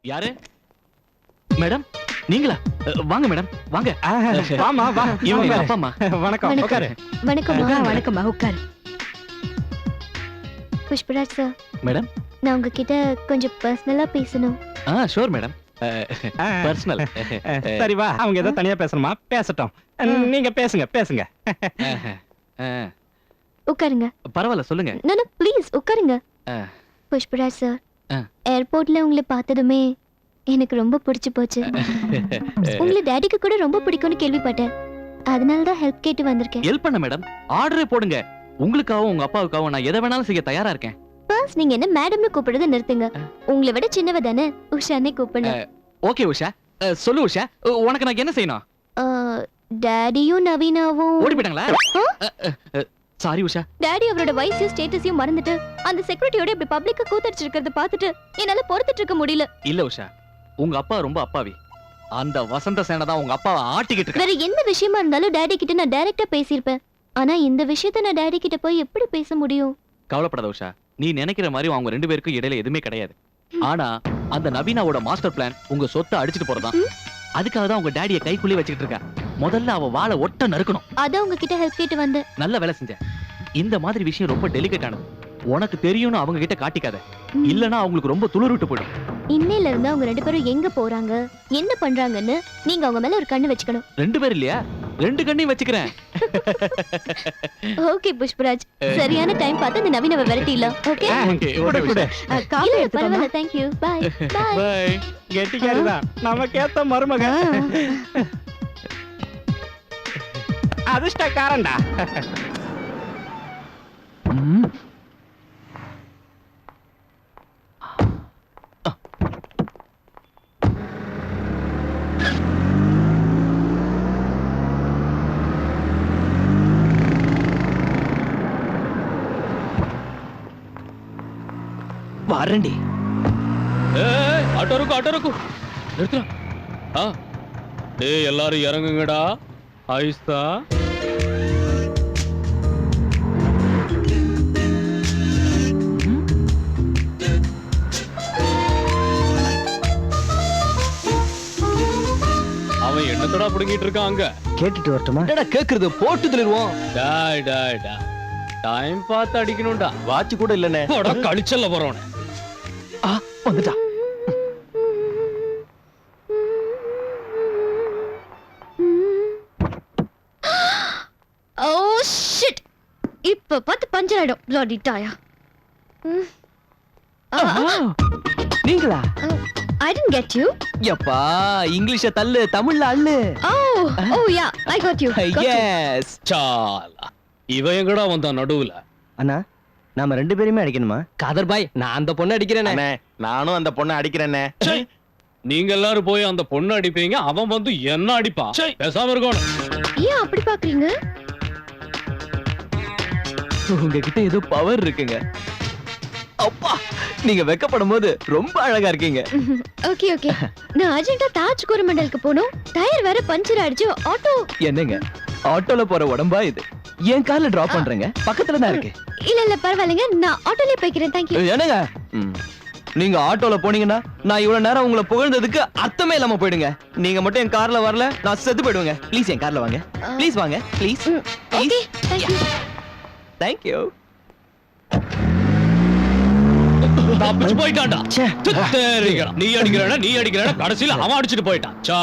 யாரு மேடம்? நீங்களா? வாங்க மேடம், வாங்க. வாமா வா. இவங்க அப்பா அம்மா. வணக்கம். உட்காரு. வணக்கம்மா. வணக்கம்மா, உட்காரு. புஷ்பராஜ் சார். மேடம். நான் உங்ககிட்ட கொஞ்சம் பர்சனலா பேசணும். Sure madam. பர்சனல். சரி வா, அவங்க ஏதோ தனியா பேசணுமா? பேசட்டும். நீங்க பேசுங்க பேசுங்க. உட்காருங்க. பரவாயில்ல, சொல்லுங்க. நானா ப்ளீஸ் உட்காருங்க. புஷ்பராஜ் சார், ஏர்போர்ட்ல உங்களை பார்த்ததுமே எனக்கு ரொம்ப பிடிச்சு போச்சு. உங்களை டாடிக்கு கூட ரொம்ப பிடிக்கும்னு கேள்விப்பட்டேன். அதனால தான் ஹெல்ப் கேட்டு வந்திருக்கேன். ஹெல்ப் பண்ண மேடம்? ஆர்டரே போடுங்க. உங்களுக்காகவும் உங்க அப்பாவுக்காகவும் நான் எதை வேணாலும் செய்ய தயாரா இருக்கேன். பர்ஸ், நீங்க என்ன மேடம்னு கூப்பிடுறத நிறுத்துங்க. உங்களை விட சின்னவ தானே, உஷானே கூப்பிடுங்க. ஓகே உஷா. சொல்லு உஷா, உனக்கு நான் என்ன செய்யணும்? டாடியும் நவீனாவும் ஓடி போயிட்டாங்களா? சாரி உஷா. டாடி அவரோட வயசையும் ஸ்டேட்டஸையும் மறந்துட்டு அந்த செக்யூரிட்டியோட இப்படி பப்ளிக்கா கூத்தடிச்சிருக்கிறத பார்த்துட்டு என்னால பொறுத்துட்டு இருக்க முடியல. இல்ல உஷா, உங்க அப்பா ரொம்ப அப்பாவி. அந்த வசந்த சேனை தான் உங்க அப்பாவை ஆட்டிக்கிட்டு இருக்கு. வேற எந்த விஷயமா இருந்தாலும் டாடி கிட்ட நான் டைரக்டா பேசியிருப்பேன். ஆனா இந்த விஷயத்த நான் டாடி கிட்ட போய் எப்படி பேச முடியும்? கவலைப்படாத உஷா, நீ நினைக்கிற மாதிரி அவங்க ரெண்டு பேருக்கும் இடையில எதுவுமே கிடையாது. ஆனா அந்த நவீனாவோட மாஸ்டர் பிளான் உங்க சொத்தை அடிச்சிட்டு போறதான். அதுக்காக தான் உங்க டாடியை கைக்குள்ளே வச்சுக்கிட்டு இருக்கா. முதல்ல அவ வாளை ஒட்ட நறுக்கணும். அதான் உங்ககிட்ட ஹெல்ப் கேட்டு வந்தேன். நல்ல வேலை செஞ்ச. இந்த மாதிரி விஷயம் ரொம்ப டெலிகேட் ஆனது. உனக்கு தெரியும்னு அவங்க கிட்ட காட்டிக்காத. இல்லனா அவங்களுக்கு ரொம்ப துளிர் விட்டு போயிடும். இன்னையில இருந்து அவங்க ரெண்டு பேரும் எங்க போறாங்க, என்ன பண்றாங்கன்னு நீங்க அவங்க மேல ஒரு கண்ணு வச்சுக்கணும். ரெண்டு பேர் இல்லையா? ரெண்டு கண்ணையும் வச்சுக்கிறேன். ஓகே புஷ்பராஜ், சரியான டைம் பார்த்து அந்த நவீனவை விரட்டிடலாம். ஓகே காலை எடுத்து பரவாயில்ல, thank you. Bye bye. Bye. கெட்டிக்காரிதான் நமக்கேத்த மருமக. அதிர்ஷ்டக்காரன்டா. வாரண்டி. ஆட்டோ இருக்கு. நிறுத்துறா. டேய் எல்லாரும் இறங்குங்கடா. ஆயிஸ்தா. அவன் என்னத்தடா புடுங்கிட்டு இருக்கான் அங்க? கேட்டுட்டு வரட்டுமா? என்னடா கேக்குறது? போட்டு தள்ளிடுவோம். டாய் டாய் டா. டைம் பார்த்து அடிக்கணும்டா. வாட்ச் கூட இல்லனே. போடா கழிச்சல்ல போறோம். வந்துட்டா. Oh shit. இப்ப பார்த்து பஞ்சர் ஆயிடும். ப்ளடி டாயா. நீங்களா? I didn't get you. யப்பா, இங்கிலீஷ தள்ளு, தமிழ்ல அள்ளு. Oh yeah, I got you. Yes. சாலா. இவன் எங்கடா வந்தான் நடுவுல? அண்ணா, நாம ரெண்டு பேருமே அடிக்கணுமா? காதர் பாய், நான் அந்த பொண்ணை அடிக்கிறேனே. நானும் அந்த பொண்ணை அடிக்கிறேனே. நீங்க எல்லாரும் போய் அந்த பொண்ணு அடிப்பீங்க, அவன் வந்து என்ன அடிப்பான். பேசாம இருக்கணும். ஏன் அப்படி பாக்குறீங்க? உங்ககிட்ட ஏதோ பவர் இருக்குங்க. அப்பா, நீங்க வெக்கப்படும் போது ரொம்ப அழகா இருக்கீங்க. Okay okay. நான் அர்ஜென்ட்டா தாஜ் கோரமண்டலுக்கு போணும். டயர் வேற பஞ்சர் ஆயிடுச்சு. ஆட்டோ. என்னங்க, ஆட்டோல போற உடம்பா இது? என் கார்ல டிராப் பண்றேங்க, பக்கத்துல தான் இருக்கு. இல்ல பரவாயில்லைங்க, நான் ஆட்டோலயே போய்க்கிறேன். Thank you. என்னங்க, நீங்க ஆட்டோல போனீங்கன்னா நான் இவ்வளவு நேரம் உங்களை புகழ்ந்ததுக்கு அர்த்தமே இல்லாம போயிடுங்க. நீங்க மட்டும் என் கார்ல வரல, நான் செத்து போயிடுவேங்க. ப்ளீஸ் என் கார்ல வாங்க. ப்ளீஸ் வாங்க, please. Okay, thank you. Thank you. தப்பிச்சு போயிட்டான்டா. நீ அடிக்கிறடா, கடைசியில அவன் அடிச்சிட்டு போயிட்டான். சா.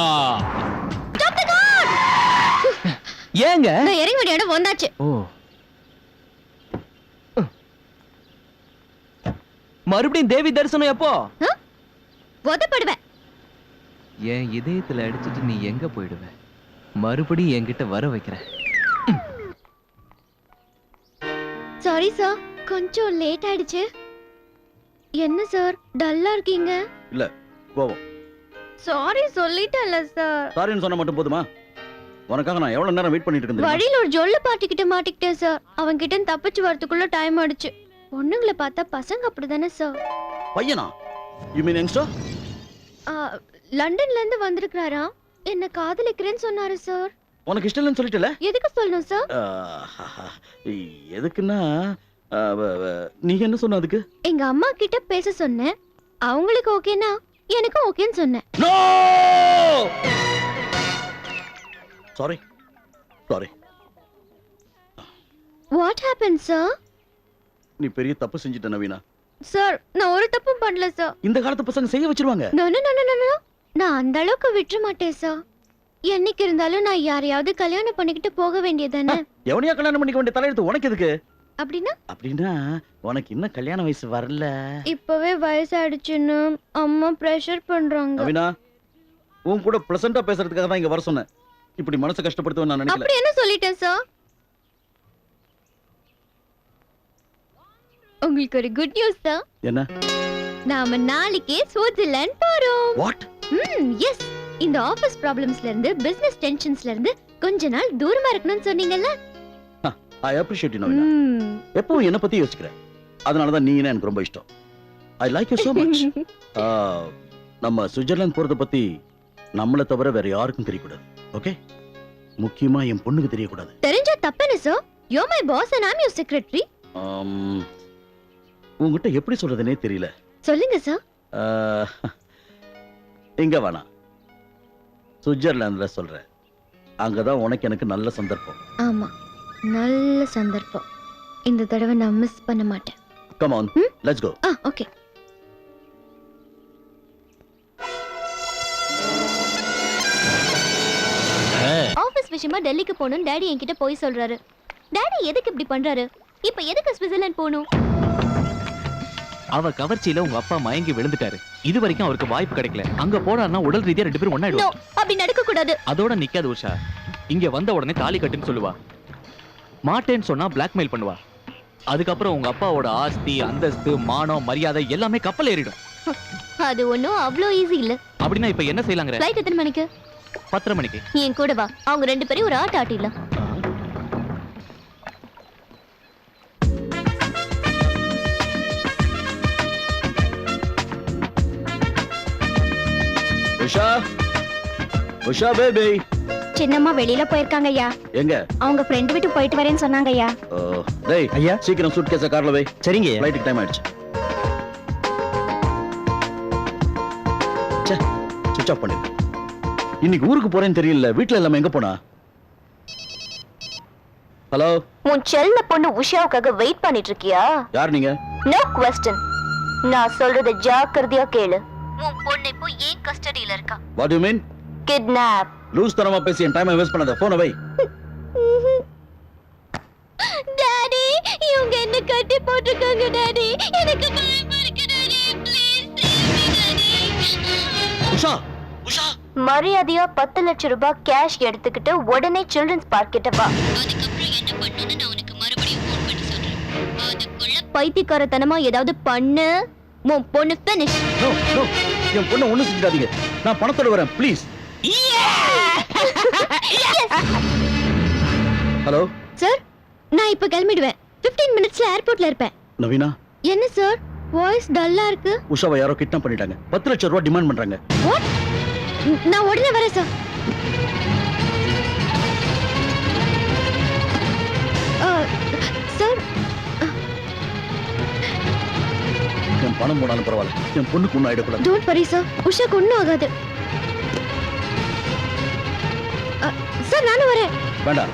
ஏங்க? நான் இறங்க வேண்டிய இடம் வந்தாச்சு. ஓ. மறுபடியும் தேவி தரிசனம் எப்போ? உதப்படுவேன். என் இதயத்துல அடிச்சிட்டு நீ எங்க போயிடுவ? மறுபடியும் என்கிட்ட வர வைக்கிற. சாரி சார், கொஞ்சம் லேட் ஆயிடுச்சு. என்ன சார் டல்லா இருக்கீங்க? இல்ல, கோவம். சாரி சொல்லிட்டேன்ல சார். சாரின்னு சொன்னா மட்டும் போதுமா? உனக்காக நான் எவ்வளவு நேரம் வெயிட் பண்ணிட்டு இருந்தேன். வழியில ஒரு ஜொல்ல பாட்டிக்கிட்ட மாட்டிக்கிட்டேன் சார். அவன் கிட்ட தப்பிச்சு வரதுக்குள்ள டைம் ஆயிடுச்சு. பொண்ணுங்களை பார்த்தா பசங்க அப்படிதானே சார்? பையனா? You mean youngster? லண்டன்ல இருந்து வந்திருக்காரா. என்ன காதலிக்கிறேன்னு சொன்னாரு சார். உனக்கு இஷ்டம் இல்லைன்னு சொல்லிட்டல? எதுக்கு சொல்லணும் சார்? எதுக்குன்னா நீங்க என்ன சொன்ன அதுக்கு? எங்க அம்மா கிட்ட பேச சொன்னேன். அவங்களுக்கு ஓகேனா எனக்கு ஓகேன்னு சொன்னேன். No sorry sorry what happen sir? நீ பெரிய தப்பு செஞ்சிட்ட நவீனா. சார் நான் ஒரு தப்பும் பண்ணல சார். இந்த காலத்து பசங்க செய்ய வச்சிருவாங்க. No no no no no, நான் அந்த அளவுக்கு விட்டுற மாட்டேன் சார். என்னைக்கு இருந்தாலும் நான் யாரையாவது கல்யாணம் பண்ணிக்கிட்டு போக வேண்டியதானே. எவனையா கல்யாணம் பண்ணிக்க வேண்டிய தலையெழுத்து உனக்கு எதுக்கு? அப்படின்னா அப்படின்னா உனக்கு இன்னும் கல்யாண வயசு வரல. இப்பவே வயசாயிடுச்சுன்னு அம்மா பிரஷர் பண்றாங்க. நவீனா, உன் கூட ப்ளசண்டா பேசுறதுக்காக தான் இங்க வர சொன்னேன். இப்படி மனசை கஷ்டப்படுத்துவேன்னு நான் நினைக்கல. அப்படி என்ன சொல்லிட்டேன் சார்? உங்களுக்கு ஒரு குட் நியூஸ் சார். என்ன? நாம நாளைக்கே சுவிட்சர்லாந்து போறோம். வாட்? எஸ். இந்த ஆபீஸ் ப்ராப்ளம்ஸ்ல இருந்து பிசினஸ் டென்ஷன்ஸ்ல இருந்து கொஞ்ச நாள் தூரமா இருக்கணும்னு சொன்னீங்கல்ல. I appreciate you Naveena. எப்பவும் என்ன பத்தி யோசிக்கிறேன். அதனால தான் நீங்க எனக்கு ரொம்ப இஷ்டம். I like you so much. நம்ம சுவிட்சர்லாந்து போறத பத்தி நம்மள தவிர வேற யாருக்கும் தெரியக்கூடாது. ஓகே? முக்கியமா என் பொண்ணுக்கு தெரியக்கூடாது. தெரிஞ்சா தப்பேன்னு sir. You my boss and I'm your secretary. உங்ககிட்ட எப்படி சொல்றதுனே தெரியல. சொல்லுங்க சார். இங்க வேணாம், சுவிட்சர்லாந்துல சொல்றேன். அங்கதான் உனக்கு எனக்கு நல்ல சந்தர்ப்பம். ஆமா, நல்ல சந்தர்ப்பம். இந்த தடவை நான் மிஸ் பண்ண மாட்டேன். Come on, let's go. Okay. Office விஷயமா டெல்லிக்கு போகணும் டாடி என்கிட்ட போய் சொல்றாரு. டாடி எதுக்கு இப்படி பண்றாரு? இப்ப எதுக்கு சுவிட்சர்லாந்து போகணும்? அவ கவர்ச்சியில உங்க அப்பா மயங்கி விழுந்துட்டாரு. இது வரைக்கும் அவருக்கு வாய்ப்பு கிடைக்கல. அங்க போனார்னா உடல் ரீதியா 2 பேரும் ஒண்ணாயிடுவாங்க. அப்படி நடக்க கூடாது. அதோட நிக்காது உஷா. இங்க வந்த உடனே தாலி கட்டுன்னு சொல்லுவா. மாட்டேன்னு சொன்னா பிளாக்மெயில் பண்ணுவா. அதுக்கப்புறம் உங்க அப்பாவோட ஆஸ்தி, அந்தஸ்து, மானம், மரியாதை எல்லாமே கப்பல் ஏறிடும். அது ஒண்ணும் அவ்வளோ ஈஸி இல்ல. அப்படின்னா இப்ப என்ன செய்யலாங்கிற? ஃளைட் எத்தனை மணிக்கு? 10:30 மணிக்கு. என் கூட வா, அவங்க 2 பேரும் ஒரு ஆட்ட ஆட்டிடலாம். உஷா, உஷா பேபி. சின்னம்மா வெளியில போயிருக்காங்க ஐயா. எங்க? அவங்க ஃப்ரெண்ட் வீட்டுக்கு போயிட்டு வரேன்னு சொன்னாங்க ஐயா. டேய் ஐயா. சீக்கிரம் சூட்கேஸை கார்ல வை. சரிங்க. ஃளைட்டுக்கு டைம் ஆயிடுச்சு. ச்சே, சுவிட்ச் ஆஃப் பண்ணிரு. இன்னைக்கு ஊருக்கு போறேன்னு தெரியல. வீட்ல எல்லாமே எங்க போனா? ஹலோ, உன் செல்ல பொண்ணு உஷாவுக்காக வெயிட் பண்ணிட்டு இருக்கியா? யார் நீங்க? No question. நான் சொல்றத ஜாக்கிரதையா கேளு. உன் பொண்ணு இப்போ ஏன் கஸ்டடியில இருக்கா? What do you mean? Kidnap. Loose தரமா பேசி என் டைமை வேஸ்ட் பண்ணாத. போனை வை. டாடி, இவங்க என்ன கட்டி போட்டுருக்காங்க டாடி. எனக்கு பயமா இருக்கு daddy. Please save me daddy. Usha, Usha. மரியாதையா 10 லட்சம் ரூபாய் கேஷ் எடுத்துக்கிட்டு உடனே சில்ட்ரன்ஸ் பார்க் கிட்ட வா. அதுக்கப்புறம் என்ன பண்ணனும்னு நான் உனக்கு மறுபடியும் ஃபோன் பண்ணி சொல்றேன். அதுக்குள்ள பைத்தியக்காரத்தனமா ஏதாவது பண்ணு, உன் பொண்ணு finish. நோ நோ, என் பொண்ணை ஒண்ணு செஞ்சிடாதீங்க. நான் பணத்தோட வரேன் ப்ளீஸ். ஹலோ சார், நான் இப்ப கிளம்பிடுவேன். 15 மினிட்ஸ்ல ஏர்போர்ட்ல இருப்பேன். நவீனா. என்ன சார் வாய்ஸ் டல்லா இருக்கு? உஷாவை யாரோ கிட்னாப் பண்ணிட்டாங்க. 10 லட்சம் ரூபாய் டிமாண்ட் பண்றாங்க. வாட்? நான் உடனே வரேன் சார். சார், என் பணம் போனாலும் பரவாயில்ல, என் பொண்ணுக்கு ஒன்றும் ஆயிடக்கூடாது. Don't worry sir. உஷாக்கு ஒன்றும் ஆகாது. சார் நானும் வரேன். வேண்டாம்,